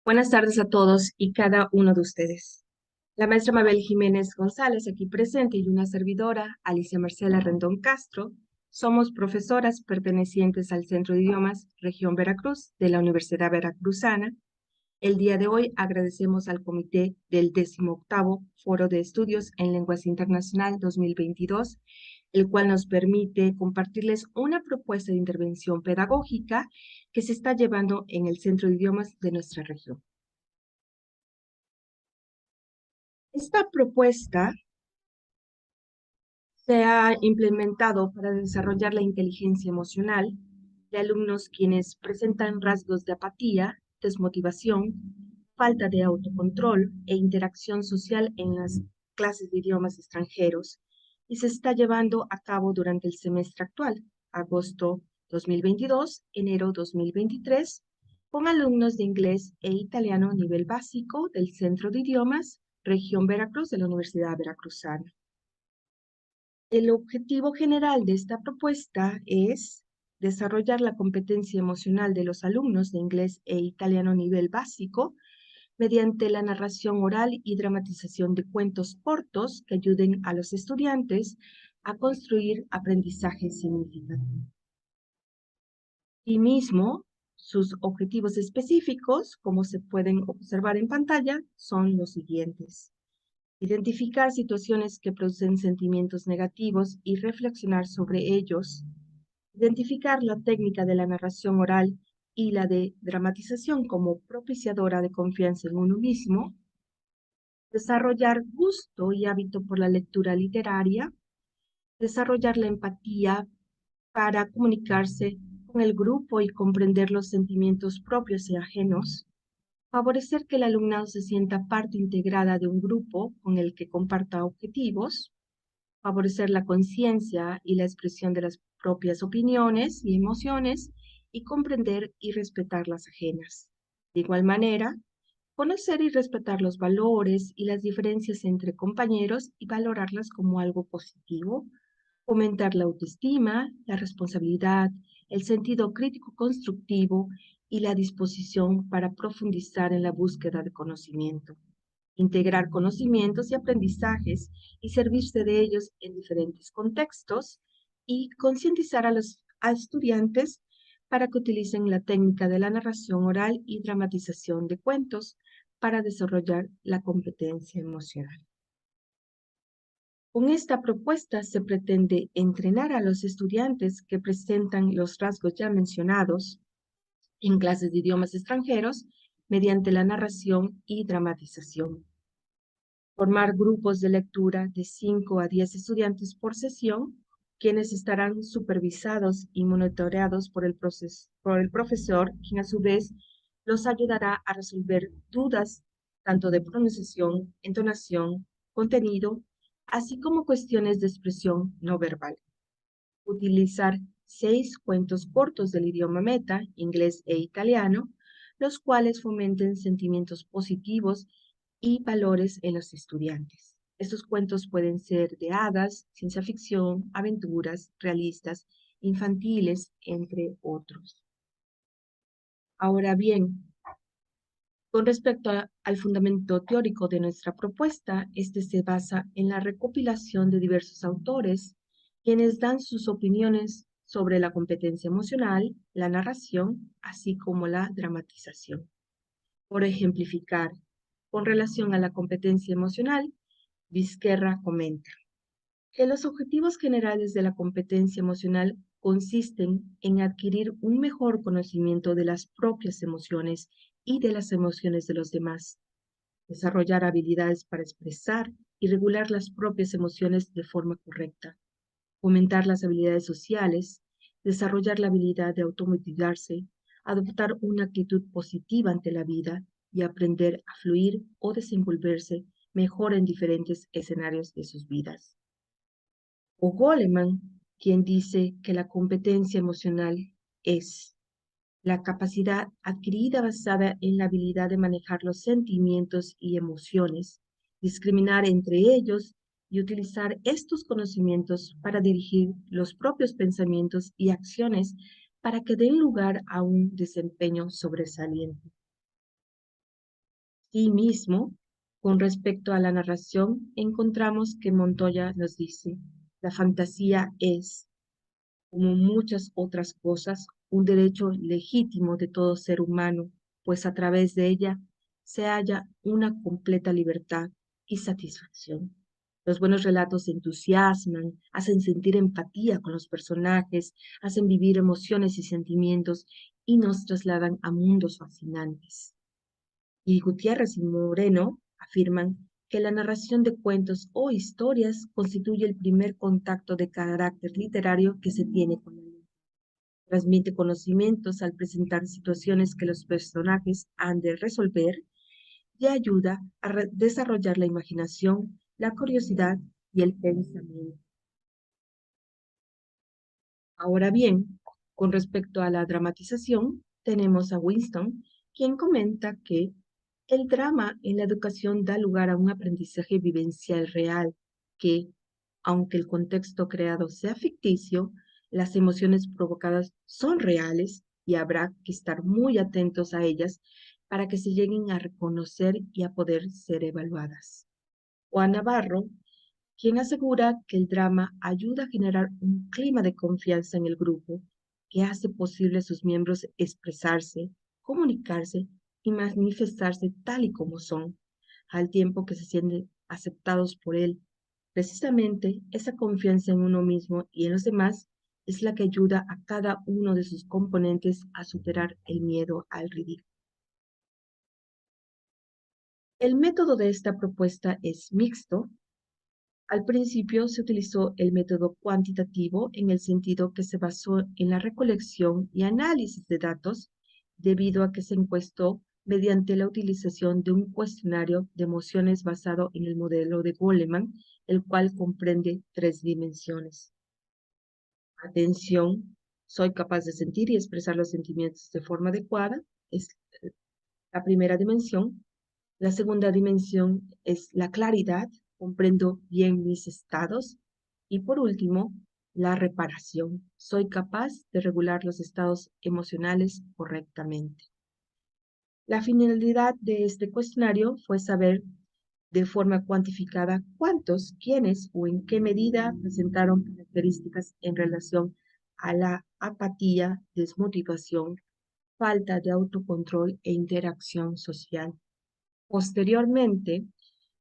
Buenas tardes a todos y cada uno de ustedes. La maestra Mabel Jiménez González, aquí presente, y una servidora, Alicia Marcela Rendón Castro, somos profesoras pertenecientes al Centro de Idiomas Región Veracruz de la Universidad Veracruzana. El día de hoy agradecemos al comité del 18º Foro de Estudios en Lenguas Internacional 2022, el cual nos permite compartirles una propuesta de intervención pedagógica que se está llevando en el Centro de Idiomas de nuestra región. Esta propuesta se ha implementado para desarrollar la inteligencia emocional de alumnos quienes presentan rasgos de apatía, desmotivación, falta de autocontrol e interacción social en las clases de idiomas extranjeros, y se está llevando a cabo durante el semestre actual, agosto 2022, enero 2023, con alumnos de inglés e italiano nivel básico del Centro de Idiomas Región Veracruz de la Universidad Veracruzana. El objetivo general de esta propuesta es desarrollar la competencia emocional de los alumnos de inglés e italiano nivel básico mediante la narración oral y dramatización de cuentos cortos que ayuden a los estudiantes a construir aprendizaje significativo. Y mismo, sus objetivos específicos, como se pueden observar en pantalla, son los siguientes: identificar situaciones que producen sentimientos negativos y reflexionar sobre ellos, identificar la técnica de la narración oral y la de dramatización como propiciadora de confianza en uno mismo, desarrollar gusto y hábito por la lectura literaria, desarrollar la empatía para comunicarse con el grupo y comprender los sentimientos propios y ajenos, favorecer que el alumnado se sienta parte integrada de un grupo con el que comparta objetivos, favorecer la conciencia y la expresión de las propias opiniones y emociones, y comprender y respetar las ajenas. De igual manera, conocer y respetar los valores y las diferencias entre compañeros y valorarlas como algo positivo, fomentar la autoestima, la responsabilidad, el sentido crítico constructivo y la disposición para profundizar en la búsqueda de conocimiento, integrar conocimientos y aprendizajes y servirse de ellos en diferentes contextos, y concientizar a los estudiantes para que utilicen la técnica de la narración oral y dramatización de cuentos para desarrollar la competencia emocional. Con esta propuesta se pretende entrenar a los estudiantes que presentan los rasgos ya mencionados en clases de idiomas extranjeros mediante la narración y dramatización. Formar grupos de lectura de 5 a 10 estudiantes por sesión, quienes estarán supervisados y monitoreados por el profesor, quien a su vez los ayudará a resolver dudas tanto de pronunciación, entonación, contenido, así como cuestiones de expresión no verbal. Utilizar 6 cuentos cortos del idioma meta, inglés e italiano, los cuales fomenten sentimientos positivos y valores en los estudiantes. Estos cuentos pueden ser de hadas, ciencia ficción, aventuras, realistas, infantiles, entre otros. Ahora bien, con respecto al fundamento teórico de nuestra propuesta, este se basa en la recopilación de diversos autores, quienes dan sus opiniones sobre la competencia emocional, la narración, así como la dramatización. Por ejemplificar, con relación a la competencia emocional, Vizquerra comenta que los objetivos generales de la competencia emocional consisten en adquirir un mejor conocimiento de las propias emociones y de las emociones de los demás, desarrollar habilidades para expresar y regular las propias emociones de forma correcta, fomentar las habilidades sociales, desarrollar la habilidad de automotivarse, adoptar una actitud positiva ante la vida y aprender a fluir o desenvolverse mejor en diferentes escenarios de sus vidas. O Goleman, quien dice que la competencia emocional es la capacidad adquirida basada en la habilidad de manejar los sentimientos y emociones, discriminar entre ellos y utilizar estos conocimientos para dirigir los propios pensamientos y acciones para que den lugar a un desempeño sobresaliente. Asimismo, con respecto a la narración, encontramos que Montoya nos dice, la fantasía es, como muchas otras cosas, un derecho legítimo de todo ser humano, pues a través de ella se halla una completa libertad y satisfacción. Los buenos relatos entusiasman, hacen sentir empatía con los personajes, hacen vivir emociones y sentimientos y nos trasladan a mundos fascinantes. Y Gutiérrez y Moreno afirman que la narración de cuentos o historias constituye el primer contacto de carácter literario que se tiene con la lengua. Transmite conocimientos al presentar situaciones que los personajes han de resolver y ayuda a desarrollar la imaginación, la curiosidad y el pensamiento. Ahora bien, con respecto a la dramatización, tenemos a Winston, quien comenta que el drama en la educación da lugar a un aprendizaje vivencial real que, aunque el contexto creado sea ficticio, las emociones provocadas son reales y habrá que estar muy atentos a ellas para que se lleguen a reconocer y a poder ser evaluadas. Juan Navarro, quien asegura que el drama ayuda a generar un clima de confianza en el grupo que hace posible a sus miembros expresarse, comunicarse y manifestarse tal y como son, al tiempo que se sienten aceptados por él. Precisamente esa confianza en uno mismo y en los demás es la que ayuda a cada uno de sus componentes a superar el miedo al ridículo. El método de esta propuesta es mixto. Al principio se utilizó el método cuantitativo en el sentido que se basó en la recolección y análisis de datos, debido a que se encuestó mediante la utilización de un cuestionario de emociones basado en el modelo de Goleman, el cual comprende 3 dimensiones. Atención, soy capaz de sentir y expresar los sentimientos de forma adecuada, es la primera dimensión. La segunda dimensión es la claridad, comprendo bien mis estados. Y por último, la reparación. Soy capaz de regular los estados emocionales correctamente. La finalidad de este cuestionario fue saber de forma cuantificada cuántos, quiénes o en qué medida presentaron características en relación a la apatía, desmotivación, falta de autocontrol e interacción social. Posteriormente,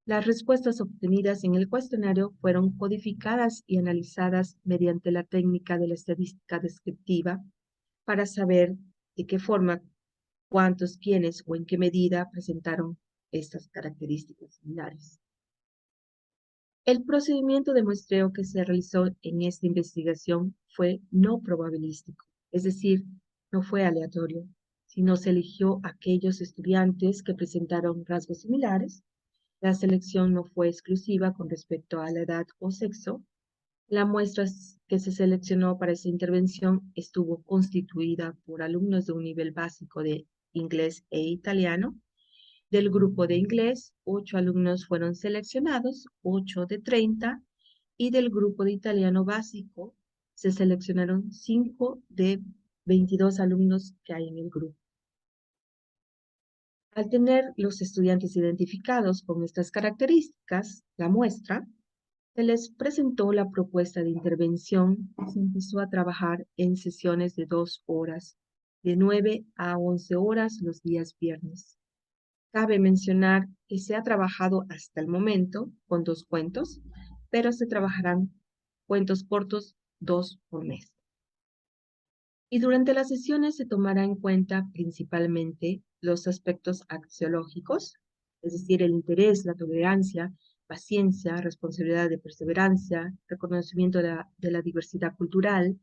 las respuestas obtenidas en el cuestionario fueron codificadas y analizadas mediante la técnica de la estadística descriptiva para saber de qué forma, cuántos, quiénes o en qué medida presentaron estas características similares. El procedimiento de muestreo que se realizó en esta investigación fue no probabilístico, es decir, no fue aleatorio, sino se eligió a aquellos estudiantes que presentaron rasgos similares. La selección no fue exclusiva con respecto a la edad o sexo. La muestra que se seleccionó para esta intervención estuvo constituida por alumnos de un nivel básico de inglés e italiano. Del grupo de inglés, 8 alumnos fueron seleccionados, 8 de 30, y del grupo de italiano básico se seleccionaron 5 de 22 alumnos que hay en el grupo. Al tener los estudiantes identificados con estas características, la muestra, se les presentó la propuesta de intervención y se empezó a trabajar en sesiones de 2 horas, de 9 a 11 horas los días viernes. Cabe mencionar que se ha trabajado hasta el momento con 2 cuentos, pero se trabajarán cuentos cortos 2 por mes. Y durante las sesiones se tomará en cuenta principalmente los aspectos axiológicos, es decir, el interés, la tolerancia, paciencia, responsabilidad de perseverancia, reconocimiento de la diversidad cultural,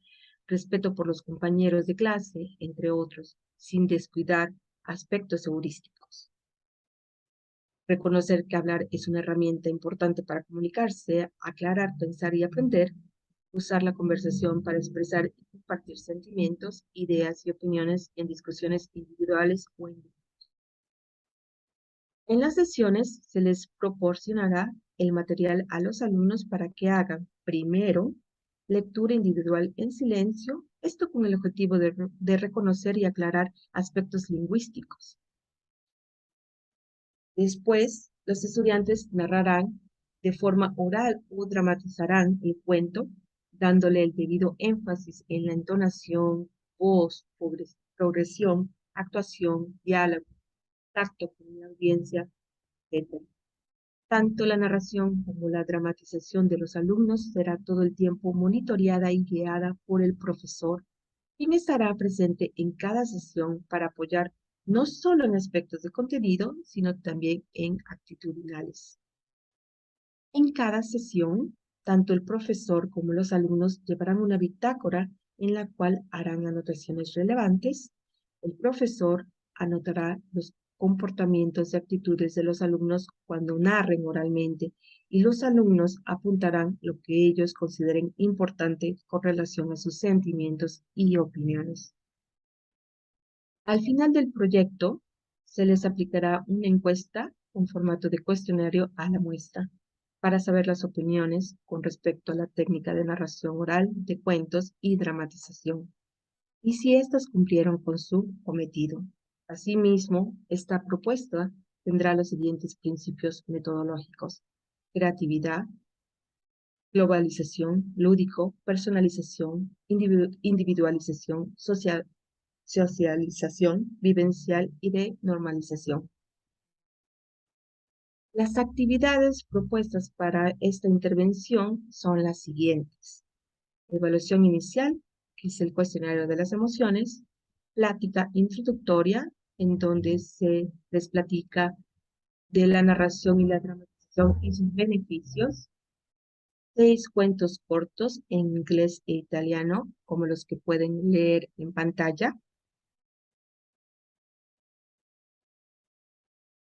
respeto por los compañeros de clase, entre otros, sin descuidar aspectos heurísticos. Reconocer que hablar es una herramienta importante para comunicarse, aclarar, pensar y aprender. Usar la conversación para expresar y compartir sentimientos, ideas y opiniones en discusiones individuales o en grupos. En las sesiones se les proporcionará el material a los alumnos para que hagan, primero, lectura individual en silencio, esto con el objetivo de reconocer y aclarar aspectos lingüísticos. Después, los estudiantes narrarán de forma oral o dramatizarán el cuento, dándole el debido énfasis en la entonación, voz, progresión, actuación, diálogo, tacto con la audiencia, etc. Tanto la narración como la dramatización de los alumnos será todo el tiempo monitoreada y guiada por el profesor, quien estará presente en cada sesión para apoyar no solo en aspectos de contenido, sino también en actitudinales. En cada sesión, tanto el profesor como los alumnos llevarán una bitácora en la cual harán anotaciones relevantes. El profesor anotará los comportamientos y actitudes de los alumnos cuando narren oralmente y los alumnos apuntarán lo que ellos consideren importante con relación a sus sentimientos y opiniones. Al final del proyecto, se les aplicará una encuesta con formato de cuestionario a la muestra para saber las opiniones con respecto a la técnica de narración oral de cuentos y dramatización, y si éstas cumplieron con su cometido. Asimismo, esta propuesta tendrá los siguientes principios metodológicos: creatividad, globalización, lúdico, personalización, individualización, socialización, vivencial y de normalización. Las actividades propuestas para esta intervención son las siguientes: evaluación inicial, que es el cuestionario de las emociones; plática introductoria, en donde se les platica de la narración y la dramatización y sus beneficios; 6 cuentos cortos en inglés e italiano, como los que pueden leer en pantalla.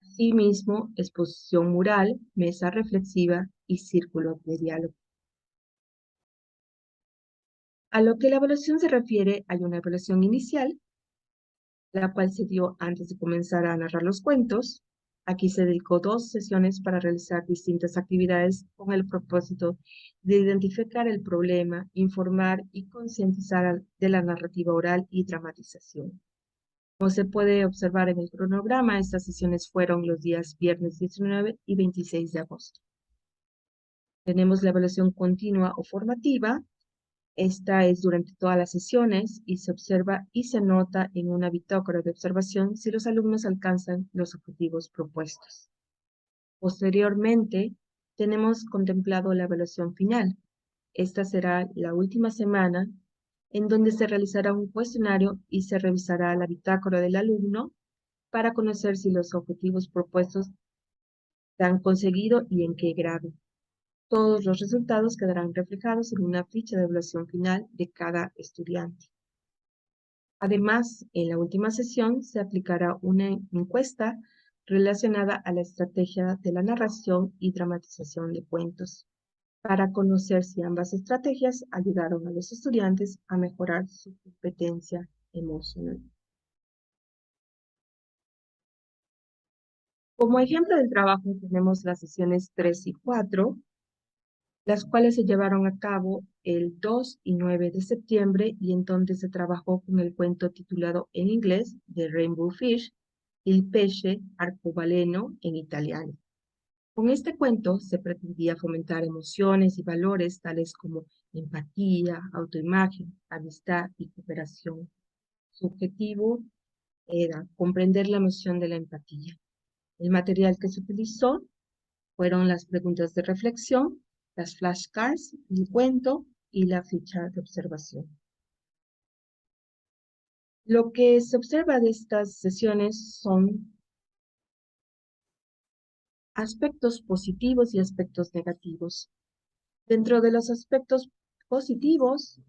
Asimismo, exposición mural, mesa reflexiva y círculo de diálogo. A lo que la evaluación se refiere, hay una evaluación inicial, la cual se dio antes de comenzar a narrar los cuentos. Aquí se dedicó 2 sesiones para realizar distintas actividades con el propósito de identificar el problema, informar y concientizar de la narrativa oral y dramatización. Como se puede observar en el cronograma, estas sesiones fueron los días viernes 19 y 26 de agosto. Tenemos la evaluación continua o formativa. Esta es durante todas las sesiones y se observa y se anota en una bitácora de observación si los alumnos alcanzan los objetivos propuestos. Posteriormente, tenemos contemplado la evaluación final. Esta será la última semana en donde se realizará un cuestionario y se revisará la bitácora del alumno para conocer si los objetivos propuestos se han conseguido y en qué grado. Todos los resultados quedarán reflejados en una ficha de evaluación final de cada estudiante. Además, en la última sesión se aplicará una encuesta relacionada a la estrategia de la narración y dramatización de cuentos, para conocer si ambas estrategias ayudaron a los estudiantes a mejorar su competencia emocional. Como ejemplo del trabajo tenemos las sesiones 3 y 4, las cuales se llevaron a cabo el 2 y 9 de septiembre y en donde se trabajó con el cuento titulado en inglés The Rainbow Fish, Il pesce arcobaleno en italiano. Con este cuento se pretendía fomentar emociones y valores tales como empatía, autoimagen, amistad y cooperación. Su objetivo era comprender la noción de la empatía. El material que se utilizó fueron las preguntas de reflexión, las flashcards, el cuento y la ficha de observación. Lo que se observa de estas sesiones son aspectos positivos y aspectos negativos. Dentro de los aspectos positivos,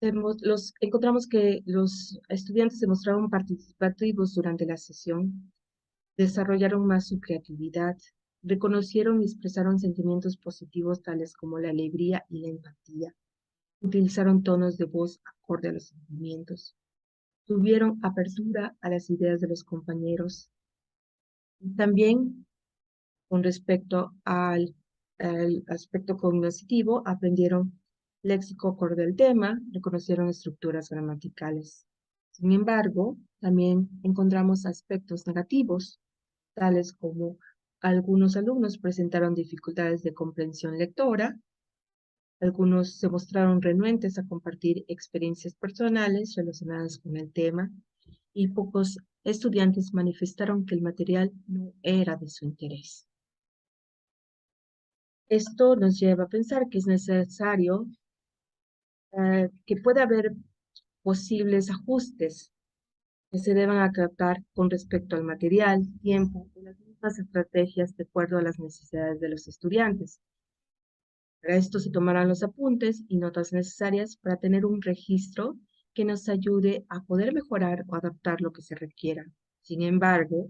encontramos que los estudiantes se mostraron participativos durante la sesión, desarrollaron más su creatividad, reconocieron y expresaron sentimientos positivos tales como la alegría y la empatía, utilizaron tonos de voz acorde a los sentimientos, tuvieron apertura a las ideas de los compañeros. También, con respecto al aspecto cognitivo, aprendieron léxico acorde al tema, reconocieron estructuras gramaticales. Sin embargo, también encontramos aspectos negativos. tales como algunos alumnos presentaron dificultades de comprensión lectora, algunos se mostraron renuentes a compartir experiencias personales relacionadas con el tema y pocos estudiantes manifestaron que el material no era de su interés. Esto nos lleva a pensar que es necesario que pueda haber posibles ajustes que se deban acatar con respecto al material, tiempo y las mismas estrategias de acuerdo a las necesidades de los estudiantes. Para esto se tomarán los apuntes y notas necesarias para tener un registro que nos ayude a poder mejorar o adaptar lo que se requiera. Sin embargo,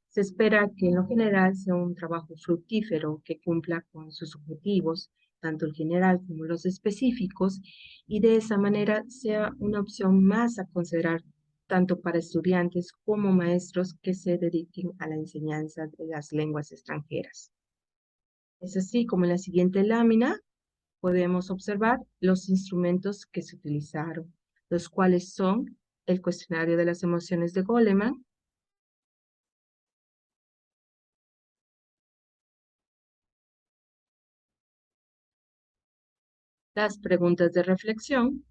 se espera que en lo general sea un trabajo fructífero que cumpla con sus objetivos, tanto el general como los específicos, y de esa manera sea una opción más a considerar tanto para estudiantes como maestros que se dediquen a la enseñanza de las lenguas extranjeras. Es así como en la siguiente lámina podemos observar los instrumentos que se utilizaron, los cuales son el cuestionario de las emociones de Goleman, las preguntas de reflexión,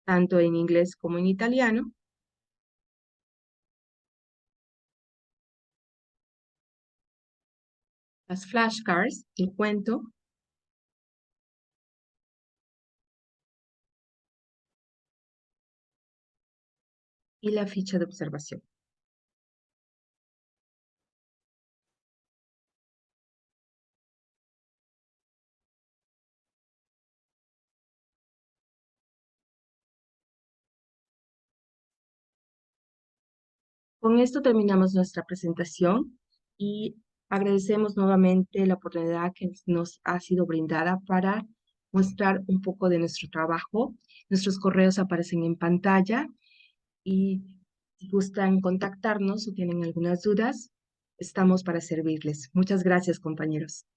tanto en inglés como en italiano, las flashcards, el cuento y la ficha de observación. Con esto terminamos nuestra presentación y agradecemos nuevamente la oportunidad que nos ha sido brindada para mostrar un poco de nuestro trabajo. Nuestros correos aparecen en pantalla y si gustan contactarnos o tienen algunas dudas, estamos para servirles. Muchas gracias, compañeros.